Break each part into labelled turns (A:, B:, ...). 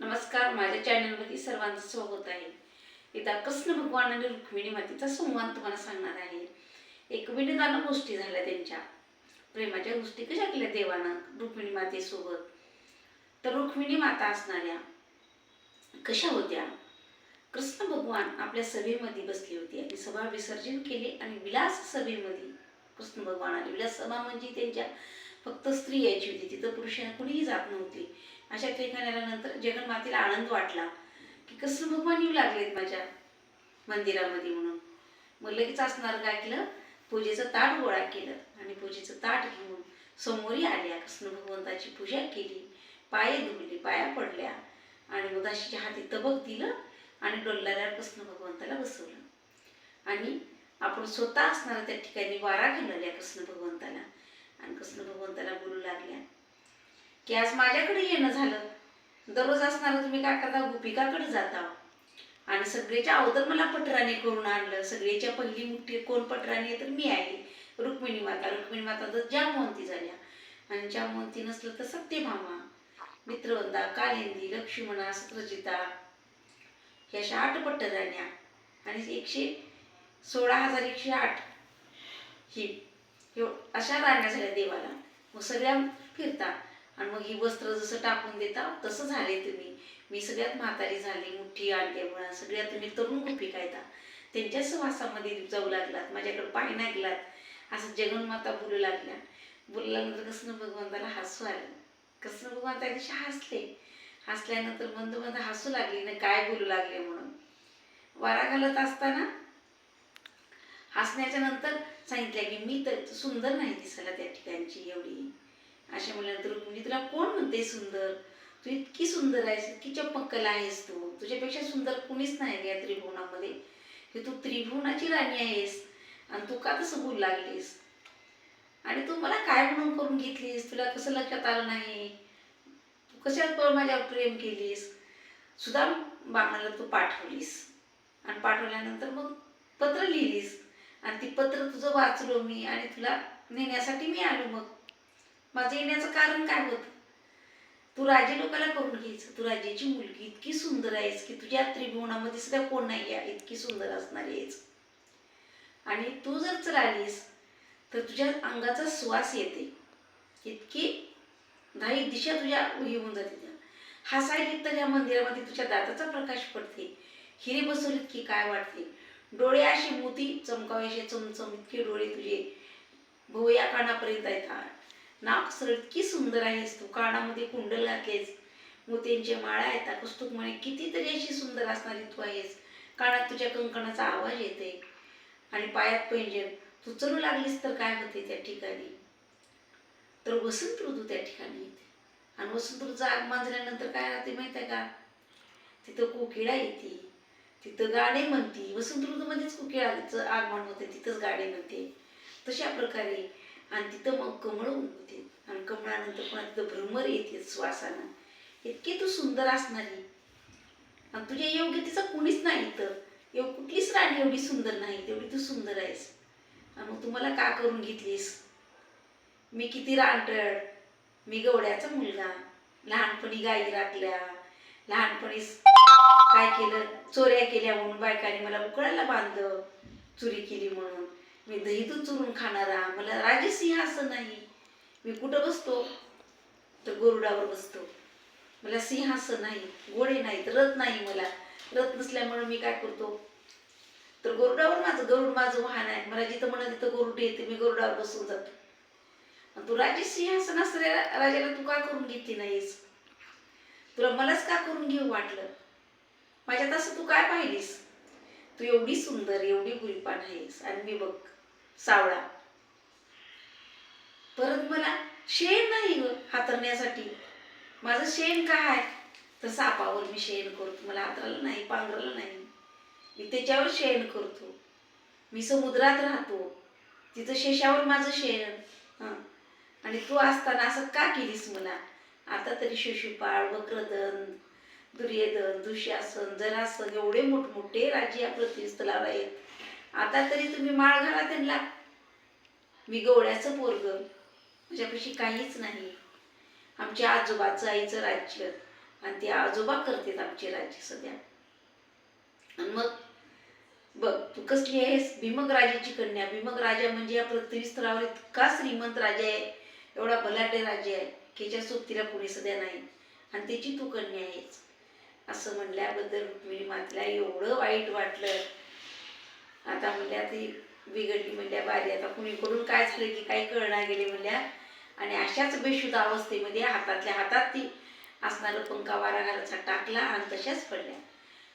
A: नमस्कार, माझ्या चॅनलमध्ये सर्वांचं स्वागत आहे. एकदा कृष्ण भगवान आणि रुक्मिणी मातेचा संवाद तुम्हाला सांगणार आहे. एक विनोदानं गोष्टी झाल्या त्यांच्या प्रेमाच्या गोष्टी कशा केल्या देवानं रुक्मिणी मातेसोबत. तर रुक्मिणी माता असणाऱ्या कशा होत्या. कृष्ण भगवान आपल्या सभेमध्ये बसली होती आणि सभा विसर्जन केली आणि विलास सभेमध्ये कृष्ण भगवान आले. विलास सभा म्हणजे त्यांच्या फक्त स्त्री यायची होती, तिथं पुरुषांना कुणीही जात नव्हती. अशा ठिकाणी आल्यानंतर जगन्मातेला आनंद वाटला की कृष्ण भगवान येऊ लागलेत माझ्या मंदिरामध्ये म्हणून. मग लगेच असणार काय केलं, पूजेचं ताट गोळा केलं आणि पूजेचं ताट घेऊन समोरी आल्या. कृष्ण भगवंताची पूजा केली, पाय धुवले, पाया पडल्या आणि उदाशीच्या हाती तबक दिलं आणि डोलणाऱ्या कृष्ण भगवंताला बसवलं आणि आपण स्वतः असणारा त्या ठिकाणी वारा घालवल्या कृष्ण भगवंताला. आणि कृष्ण भगवंताला बोलू लागल्या की आज माझ्याकडे येणं झालं. दररोज असणारं तुम्ही काय करता, गोपिकाकडे जाता आणि सगळ्याच्या अगोदर मला पटराणी करून आणलं. सगळ्याच्या पहिली मुठी कोण पटराणी तर मी आहे, रुक्मिणी माता. रुक्मिणी माता तर जामवंती झाल्या आणि जामवंती नसलं तर सत्यभामा, मित्रवंदा, कालिंदी, लक्ष्मणा, सत्रजिता ह्या अशा 8 पटराण्या आणि 116,108 ही अशा राण्या झाल्या देवाला. मग सगळ्या फिरता आणि मग ही वस्त्र जसं टाकून देता तसं झाले तुम्ही. मी सगळ्यात म्हातारी झाली, मुठी आणल्यामुळं सगळ्यात तुम्ही तरुण गोपिका येता, त्यांच्या सहवासामध्ये जाऊ लागलात, माझ्याकडे पाय नाही गेलात असं जगन्माता बोलू लागल्या. बोलल्यानंतर कृष्ण भगवंताला हसू आलं. कृष्ण भगवान त्या दिवशी हसले. हसल्यानंतर मंद मंद हसू लागले ना, काय बोलू लागले म्हणून. वारा घालत असताना हसण्याच्या नंतर सांगितलं की मी तर सुंदर नाही दिसायला त्या ठिकाणची एवढी. अशा म्हणल्यानंतर रुक्मिणी तुला कोण म्हणते सुंदर, तू इतकी सुंदर आहेस, इतकी चमक्कल आहेस, तू तुझ्यापेक्षा सुंदर कुणीच नाही या त्रिभुवनामध्ये, की तू त्रिभुवनाची राणी आहेस आणि तू का तसं बोलू लागलीस आणि तू मला काय म्हणून करून घेतलीस, तुला कसं लक्षात आलं नाही, तू कशात माझ्यावर प्रेम केलीस. सुद्धा बामणाला तू पाठवलीस आणि पाठवल्यानंतर मग पत्र लिहिलीस आणि ती पत्र तुझं वाचलो मी आणि तुला नेण्यासाठी मी आलो. मग माझं येण्याचं कारण काय होतं, तू राजे लोकाला करून घ्यायचं. तू राजाची मुलगी इतकी सुंदर आहेस की तुझ्या त्रिभुवनामध्ये सुद्धा कोण नाही आहे इतकी सुंदर असणारी आहेस. आणि तू जर चलालीस तर तुझ्या अंगाचा श्वास येते, इतकी 10 दिशा तुझ्या येऊन जाते. त्या हसायली तर या मंदिरामध्ये तुझ्या दाताचा प्रकाश पडते. हिरे बसवलीत की काय वाटते, डोळे असे मोती चमकावे चमचम इतके डोळे तुझे भोवया कानापर्यंत येतात. नाक सरळ इतकी सुंदर आहेस तू, कानामध्ये कुंडल घातलेस, मोत्यांचे माळा येतात, कस्तुकमणी कितीतरी अशी सुंदर असणारी तू आहेस. कानात तुझ्या कंकणाचा आवाज येते आणि पायात पैंजण. तू चलू लागलीस तर काय होते त्या ठिकाणी, तर वसंत ऋतू त्या ठिकाणी येते. आणि वसंत ऋतूचं आगमन झाल्यानंतर काय राहते माहिती आहे का, तिथं कोकिळा येते, तिथं गाणे म्हणते. वसंत ऋतूमध्येच कोकिळाचं आगमन होते, तिथंच गाणे म्हणते. तशा प्रकारे आणि तिथं मग कमळ उगवते आणि कमळानंतर पुन्हा तिथं भ्रमर येते श्वासानं. इतकी तू सुंदर असणारी आणि तुझ्या योग्यतेचं कुणीच नाही. तर कुठलीच राणी एवढी सुंदर नाही तेवढी तू सुंदर आहेस. आणि मग तुम्हाला का करून घेतलीस, मी किती रानटळ, मी गवड्याचा मुलगा, लहानपणी गायी राखल्या, लहानपणी काय केलं, चोऱ्या केल्या म्हणून बायकाने मला उकळायला बांधलं, चोरी केली म्हणून. मी दही दूध चुरून खाणारा, मला राजसिंहासन नाही. मी कुठं बसतो तर गरुडावर बसतो, मला सिंहासन नाही, घोडे नाहीत, रथ नाही. मला रथ नसल्यामुळे मी काय करतो तर गरुडावर, गरुड माझं वाहन आहे. मला जिथं म्हणत तिथं गरुड येते, मी गरुडावर बसून जातो. आणि तू राजसिंहासन असलेल्या राजाला तू का करून घेतली नाहीस, तुला मलाच का करून घेऊ वाटलं. माझ्यात असं तू काय पाहिलीस, तू एवढी सुंदर एवढी गुरीपान आहेस आणि मी बघ सावळा. परत मला शेण नाही ग हातरण्यासाठी. माझं शेण काय आहे तर सापावर मी शेण करतो, मला हातराला नाही, पांघराला नाही, मी त्याच्यावर शेण करतो. मी समुद्रात राहतो, तिथं शेषावर माझं शेण. आणि तू असताना असं का केलीस मला. आता तरी शिशुपाळ, वक्रदंत, दुर्योधन, दुःशासन, जरासन एवढे मोठमोठे राजे या पृथ्वीस्थळावर आहेत, आता तरी तुम्ही माळ घाला त्यांना. मी गवळ्याचं पोरग, माझ्यापाशी काहीच नाही. आमच्या आजोबाचं आईचं राज्य आणि ते आजोबा करतात आमचे राज्य सध्या. आणि मग बघ तू कसली आहेस, भीमक राजाची कन्या. भीमक राजा म्हणजे या पृथ्वी स्तरावर इतका श्रीमंत राजा आहे, एवढा बलाढ्य राजा आहे की ज्या सोबतीला कोणी सध्या नाही, आणि त्याची तू कन्या आहेस असं म्हणल्याबद्दल रुक्मिणी मातेला एवढं वाईट वाटलं. आता म्हणल्या ती बिघडली, म्हणल्या बारी आता कुणीकडून काय झालं की काही कळणार गेले म्हणल्या. आणि अशाच बेशुद्ध अवस्थेमध्ये हातातल्या हातात ती असणारं पंखा वाराघराचा टाकला आणि तशाच पडल्या.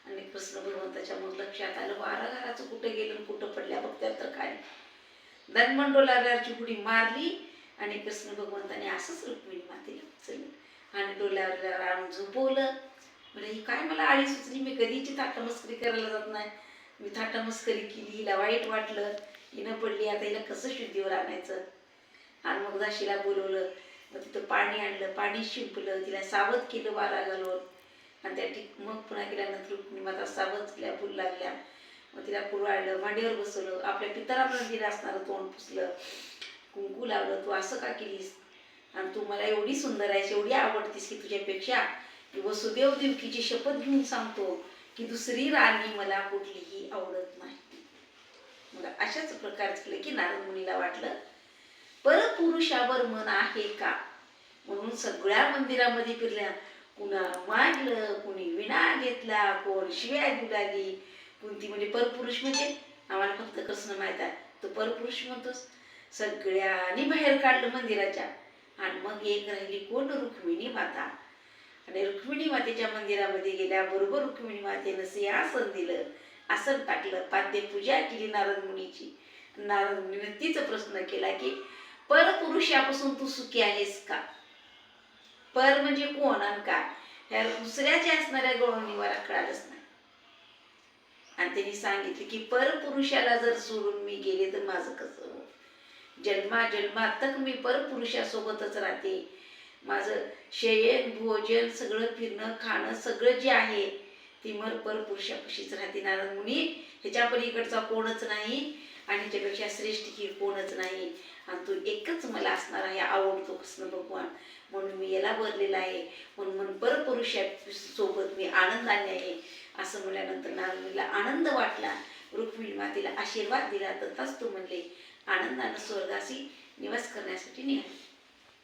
A: आणि कृष्ण भगवंताच्या मग लक्षात आलं वाराघराचं कुठं गेलं कुठं पडल्या बघत्या तर काय. धनमंडोलाची उडी मारली आणि कृष्ण भगवंताने असंच रुक्मिणी मातेला उचललं आणि डोल्यावर आणून झोपवलं. म्हणजे ही काय मला आळी सुचली, मी कधीची थाटामस्करी करायला जात नाही, मी थाटामस्करी केली, हिला वाईट वाटलं, हिनं पडली, आता हिला कसं शुद्धीवर आणायचं. आणि मग दाशीला बोलवलं, मग तिथं पाणी आणलं, पाणी शिंपलं, तिला सावध केलं वारा घालून. आणि त्या मग पुन्हा केल्यानंतर रुक्मिणी माता सावध केल्या, फुल लागल्या. मग तिला कुरवाळलं, मांडीवर बसवलं, आपल्या पितराला दिलं असणारं तोंड पुसलं, कुंकू लावलं. तू असं का केलीस, आणि तू मला एवढी सुंदर आहेस, एवढी आवडतीस की तुझ्यापेक्षा वसुदेव देवकीची शपथ घेऊन सांगतो की दुसरी राणी मला कुठलीही आवडत नाही. मग अशाच प्रकारे झालं की नारद मुनीला वाटलं परपुरुषावर मन आहे का, म्हणून सगळ्या मंदिरामध्ये फिरल्या. कुणा मागलं, कुणी विणा घेतला, कोण शिव्या देऊ लागली. कोणती म्हणजे परपुरुष म्हणजे आम्हाला फक्त कृष्ण माहित आहे, तो परपुरुष म्हणतोस. सगळ्यांनी बाहेर काढलं मंदिराच्या. आणि मग एक राहिली कोण, रुक्मिणी माता. आणि रुक्मिणी मातेच्या मंदिरामध्ये गेल्याबरोबर रुक्मिणी मातेनं सिंहासन दिलं, आसन टाकलं, पाद्यपूजा केली नारद मुनीची. नारद मुनीनं तीच प्रश्न केला की परपुरुषापासून तू सुखी आहेस का. पर म्हणजे कोण आणि काय, ह्या दुसऱ्याच्या असणाऱ्या गवळणीवर कळालंच नाही. आणि त्यांनी सांगितले की परपुरुषाला जर सोडून मी गेले तर माझं कसं हो, जन्मात तक मी परपुरुषासोबतच राहते. माझं शयन भोजन सगळं, फिरणं खाणं सगळं जे आहे ती मर परपुरुषापाशीच राहते. नारद मुनी, ह्याच्या पलीकडचा कोणच नाही आणि ह्याच्यापेक्षा श्रेष्ठ ही कोणच नाही, आणि तो एकच मला असणार आहे, आवडतो कृष्ण भगवान, म्हणून मी याला वरलेला आहे, म्हणून परपुरुषासोबत मी आनंदाने आहे. असं म्हणल्यानंतर नारद मुनीला आनंद वाटला. रुक्मिणी मातेला आशीर्वाद दिला, तर तस तो म्हणले आनंदानं स्वर्गाशी निवास करण्यासाठी निघाले.